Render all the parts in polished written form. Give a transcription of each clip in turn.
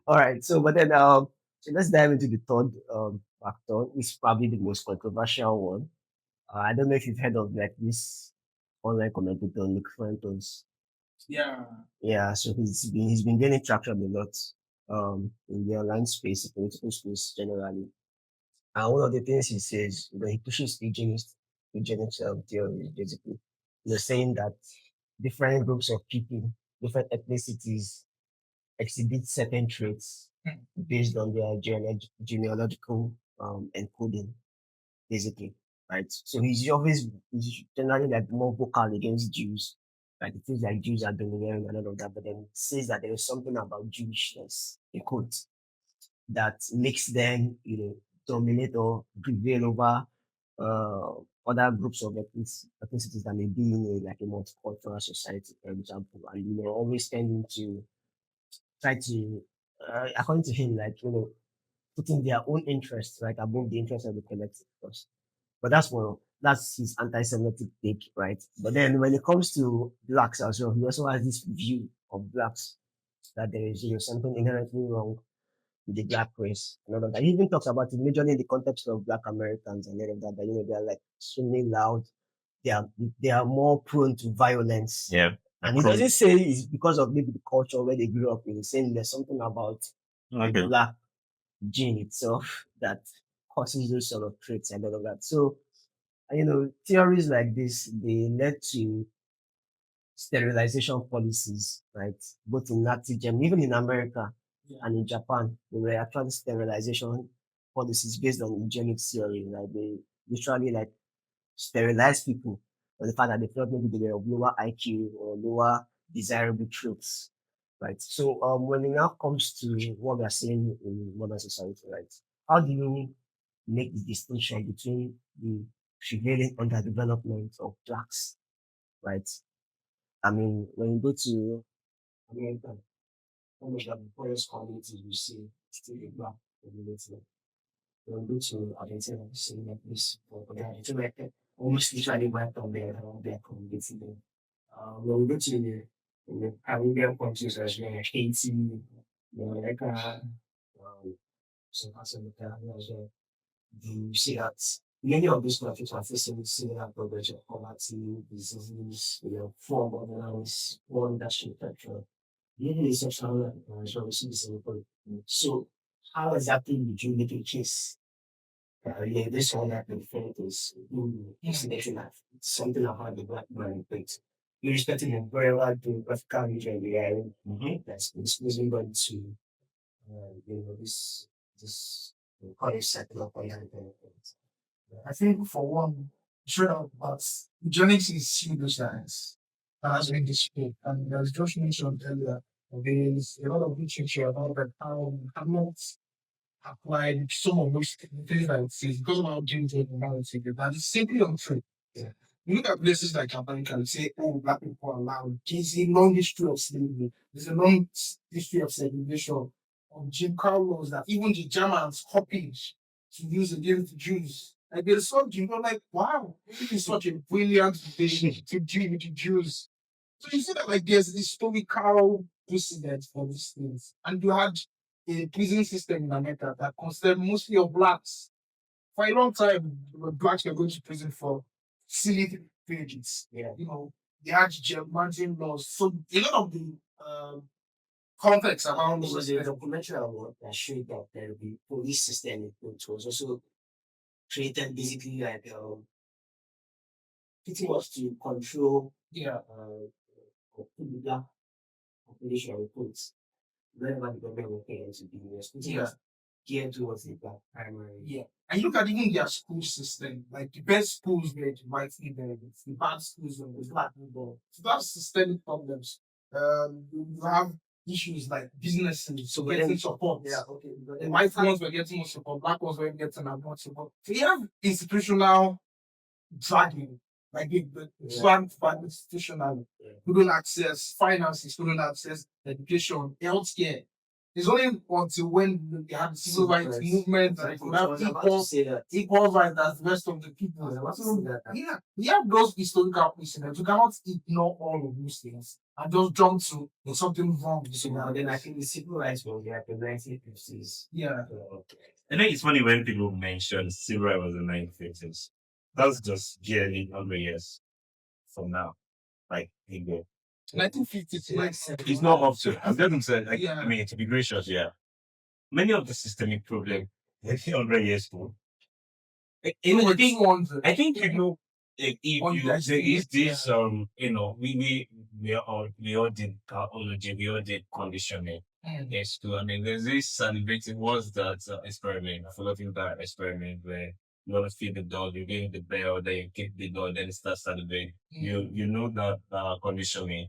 All right. So, but then, so let's dive into the third factor. It's probably the most controversial one. I don't know if you've heard of like this online commentator Nick Fuentes. Yeah. Yeah, so he's been gaining traction a lot in the online space, the political space generally. And one of the things he says, he pushes eugenics theory, basically. Saying that different groups of people, different ethnicities exhibit certain traits based on their genealogical encoding, basically. Right. So he's generally like more vocal against Jews. Like the things like Jews are domineering and all of that, but then says that there is something about Jewishness, in quotes, that makes them, dominate or prevail over other groups of ethnicities that may be in like a multicultural society, for example, and always tending to try to, according to him, like putting their own interests right above the interests of the collective first. But that's his anti-Semitic take, right? But then when it comes to blacks as well, he also has this view of blacks that there is something inherently wrong with the black race and all of that. He even talks about it majorly in the context of black Americans and all of that, that they're like extremely loud, they are they are more prone to violence. Yeah. And he doesn't say it's because of maybe the culture where they grew up in. He's saying there's something about the Okay. black gene itself that causes those sort of traits and all of that. So, theories like this, they led to sterilization policies, right? Both in Nazi Germany, even in America and in Japan, there were actually sterilization policies based on eugenics theory. Like they literally like sterilize people for the fact that they felt maybe they were of lower IQ or lower desirable traits. Right. So when it now comes to what we are seeing in modern society, right? How do you make the distinction between the prevailing underdevelopment of blacks, right? I mean, when you go to America, almost like the poorest communities you see still a black community. When you go to Argentina, you see like this, or Argentina, like almost literally wiped on their community there. When we go to the Caribbean countries as well, like Haiti, Jamaica, some parts of the Caribbean as well, you see that many of these countries are facing similar problems of poverty, disease, form of violence, poor leadership, etc. Even the sexual services. So, how exactly did you make a case? Yeah, this one that the fact is destination that something about the black man, but irrespective of wherever the African region we are in, that's exclusively going to, this college setting up on that. I think for one, sure, but eugenics is pseudoscience. Has been displayed. And as Josh mentioned earlier, there's a lot of literature about that how we have not applied some of those things that it says because of how genes and analysis, but it's simply untrue. Yeah. You look at places like America and say, oh, black people are allowed. There's a long history of slavery. There's a long history of segregation, of Jim Crow laws that even the Germans copied to use against the Jews. Like there's some Jim Crow, like, wow, this is such a brilliant thing to do with the Jews. So you see that like there's historical precedent for these things. And you had a prison system in America that consisted mostly of blacks. For a long time, blacks were going to prison for silly things. Yeah. They had German laws. So a lot of the context around There was those a documentary award that showed that the police system, which was also created basically like pretty much to control the black population reports wherever the government will pay them to be, pretty much geared towards the black primary. Yeah. And you look at even their school system, like the best schools were the white neighborhoods, the bad schools were the black neighborhoods. So that's systemic problems. You have issues like businesses so getting support. Yeah, okay. The white ones were getting more support, black ones were getting more support. So you have institutional dragging, like the dragged by institutional, Yeah. student access, finances, student access, education, healthcare. It's only until when they have the civil rights movement that they could have equal rights as the rest of the people. So, yeah, we have those historical precedents. You cannot ignore all of those things and just jump to there's something wrong with So now then I think the civil rights were there in the 1950s. Yeah. I think it's funny when people mention civil rights was in the 1950s. That's just barely 100 years from now. Like, Igbo. 1950s, It's not up to. I'm just saying, like, Yeah. I mean, to be gracious, yeah. Many of the systemic problems, 100 years old. I think people, if you, there is this, we all did biology, we all did conditioning. Yes, too. I mean, there's this celebrating, what's that experiment? I forgot that experiment where you want to feed the dog, you ring the bell, then you kick the dog, then it starts celebrating. You know that conditioning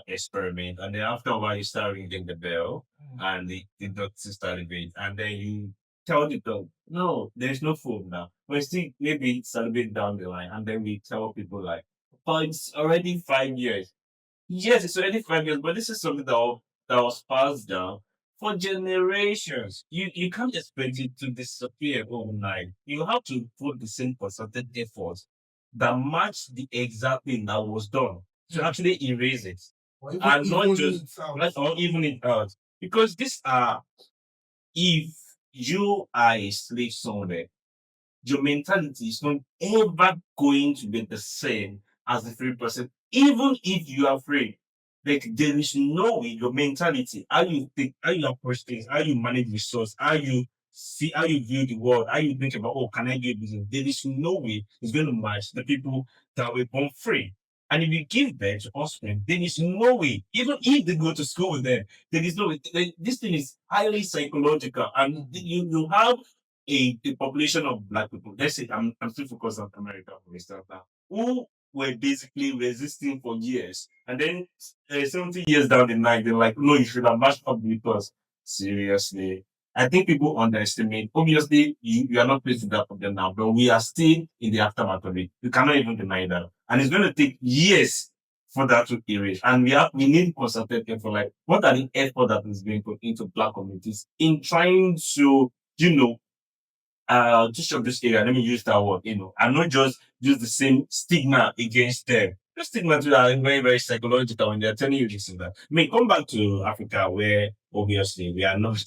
experiment, and then after a while you start ringing the bell, and the dog starts celebrating, and then you tell the dog, no, there's no food now. But still, maybe celebrate down the line, and then we tell people like, but it's already 5 years. Yes, it's already 5 years, but this is something that was passed down for generations. You can't expect it to disappear overnight. You have to put the same concerted effort that match the exact thing that was done to actually erase it. And not just let's all even it out. Because these are, if you are a slave somewhere, your mentality is not ever going to be the same as the free person, even if you are free. Like there is no way your mentality, how you think, how you approach things, how you manage resource, how you see, how you view the world, how you think about, oh, can I do business? There is no way it's going to match the people that were born free. And if you give birth to offspring, there is no way, even if they go to school with them, there is no way. This thing is highly psychological, and you have a population of black people. Let's say I'm still focused on America for instance now, who were basically resisting for years, and then 70 years down the line, they're like, no, you should have matched up with us. Seriously, I think people underestimate. Obviously, you are not facing that problem now, but we are still in the aftermath of it. You cannot even deny that, and it's going to take years for that to erase. And we need concerted effort. Like, what are the effort that is being put into black communities in trying to, you know, just of this area, let me use that word, and not just use the same stigma against them. The stigma too are very, very psychological when they're telling you this and that. I mean, come back to Africa where obviously we are not,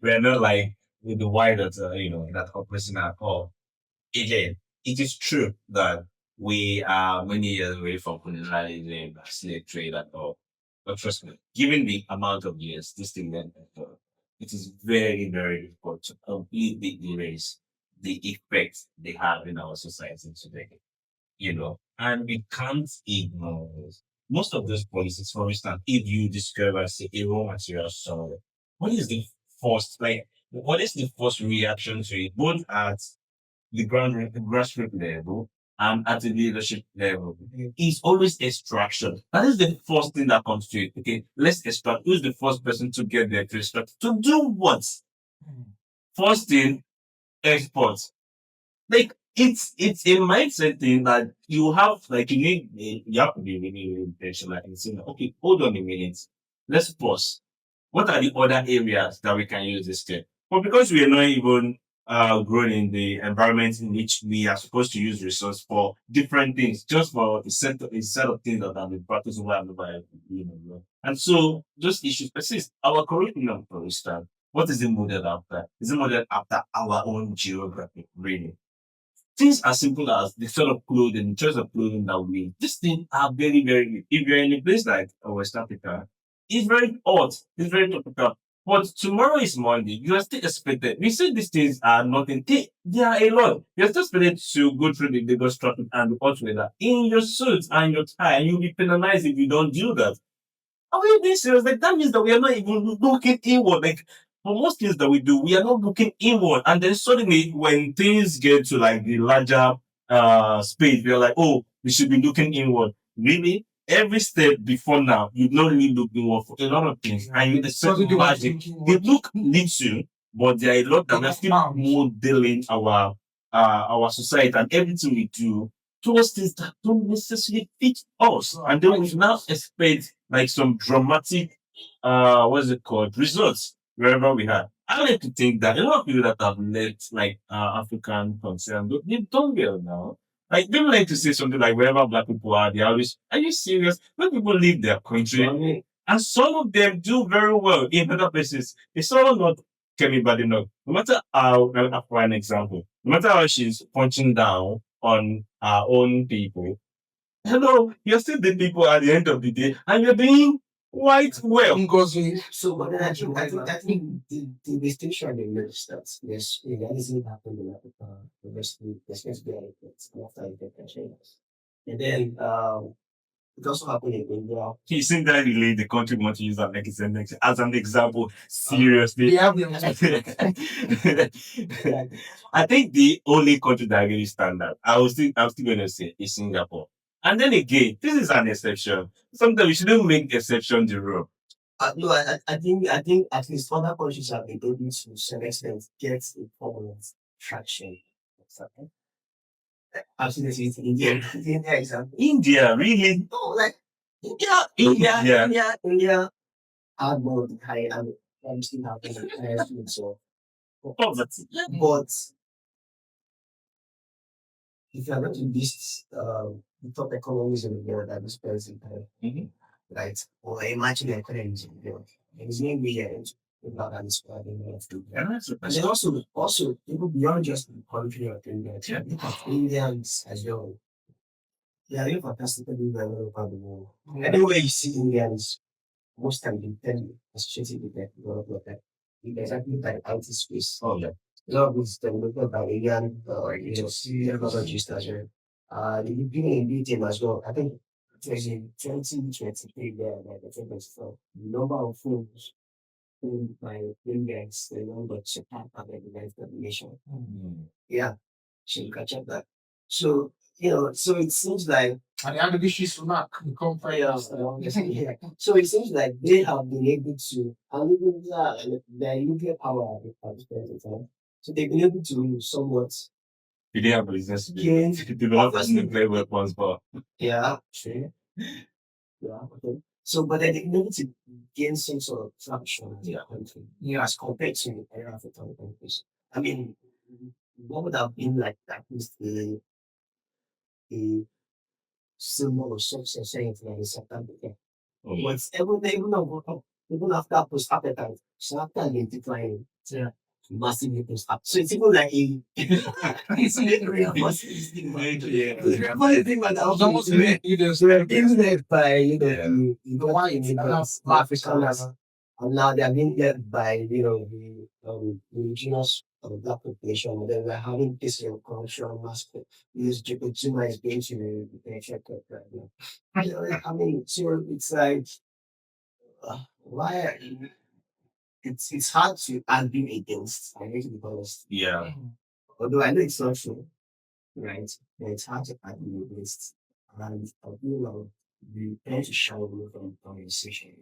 we are not like with the white that, that oppressing at all. Again, it is true that we are many years away from colonialism, slave trade at all. But trust me, given the amount of years this thing went on, it is very, very difficult to completely erase the effects they have in our society today. And we can't ignore this. Most of those policies, for instance, if you describe as a raw material somewhere, what is the what is the first reaction to it, both at the grassroots level and at the leadership level? It's always extraction. That is the first thing that comes to it. Okay, let's extract. Who's the first person to get there to extract? To do what? First thing, export. Like it's a mindset thing that you have. Like you have to be really, really intentional and saying, okay, hold on a minute. Let's pause. What are the other areas that we can use this to? But because we are not even grown in the environment in which we are supposed to use resource for different things, just for a set of things that have been practiced over and over, and so those issues persist. Our curriculum, for instance, what is it modeled after? Is it modeled after our own geography, really? Things as simple as the sort of clothing, the choice of clothing that we wear. These things are very, very, if you're in a place like West Africa, it's very hot, it's very tropical. But tomorrow is Monday, you are still expected. We say these things are nothing. They are a lot. You're still expected to go through the Lagos traffic and the hot weather in your suit and your tie, and you'll be penalized if you don't do that. Are we being serious? Like that means that we are not even looking inward. Like for most things that we do, we are not looking inward. And then suddenly when things get to like the larger space, we're like, oh, we should be looking inward. Really? Every step before now, you've not really looked inward for a lot of things. And you expect magic. They look little, but there are a lot that we're still modeling our society and everything we do towards things that don't necessarily fit us. And then we now expect like some dramatic what's it called, results wherever we had. I like to think that a lot of people that have left like African concern, they've done well now. Like people like to say something like wherever black people are, they always, are you serious? When people leave their country, and some of them do very well in other places. It's all not Kemi Badenoch. No matter how, for an example, no matter how she's punching down on our own people, hello, you're still the people at the end of the day, and you're doing quite well. Ngozi. So, but then I think the distinction they made is that yes, realism happened in Africa, obviously, there's going to be an effect after the changes. And then it also happened in India. He seemed that really the country we want to use that like as an example. Seriously. We have the I think the only country that really stand out, I'm still gonna say is Singapore. And then again, this is an exception. Sometimes we shouldn't make exception the rule. No, I think at least other countries have been able to some extent get a form of traction. Okay? Absolutely, it's India. India example. India, really? No, like Yeah. India had more of the high and still have the highest rates of Poverty. but if you are going to list the top economies in the world at this present time, Mhm. right? Or imagine the economies in the world. There's no way about that describing what to do. Yeah, that's a And then also people beyond just the country of India, look at Indians as well. They are really fantastically well over the world. Anywhere you see Indians, most time they tell you associated with that development that exactly by the IT space. Oh, yeah. A lot of it's developed by Indian technologists as well. They've been in detail as well. I think it was in 2023 there, like the 2024, the number of phones owned by Indians, the number to surpass the United Nation. Mm. Yeah, so you can check that. So, so it seems like and the Amibishi Sunak, the company. yeah. So it seems like they have been able to, and even their nuclear power at this point in time. So they've been able to somewhat They didn't have business to gain. develop Obviously, nuclear weapons, but yeah, true. Yeah, okay. So, but then they've been able to gain some sort of traction in their country, as compared to other African countries. I mean, what would have been like that is the symbol of success, saying like in South Africa. oh, But even after post appetite, South Africa been declining. Yeah. Massively post appetite. So it's even like a it's even reinforcing this thing. yeah. It's reinforcing the thing that It's almost leaders. they were being led by Yeah. the white Africans, and now they are being led by the indigenous black population, and then we're having this cultural massacre. This Jacob Zuma is going to be checked up right now. I mean, so it's like why it's hard to argue against. I need to be honest. Yeah. Although I know it's not true, right? But it's hard to argue against. And I feel like we tend to shy away from conversation.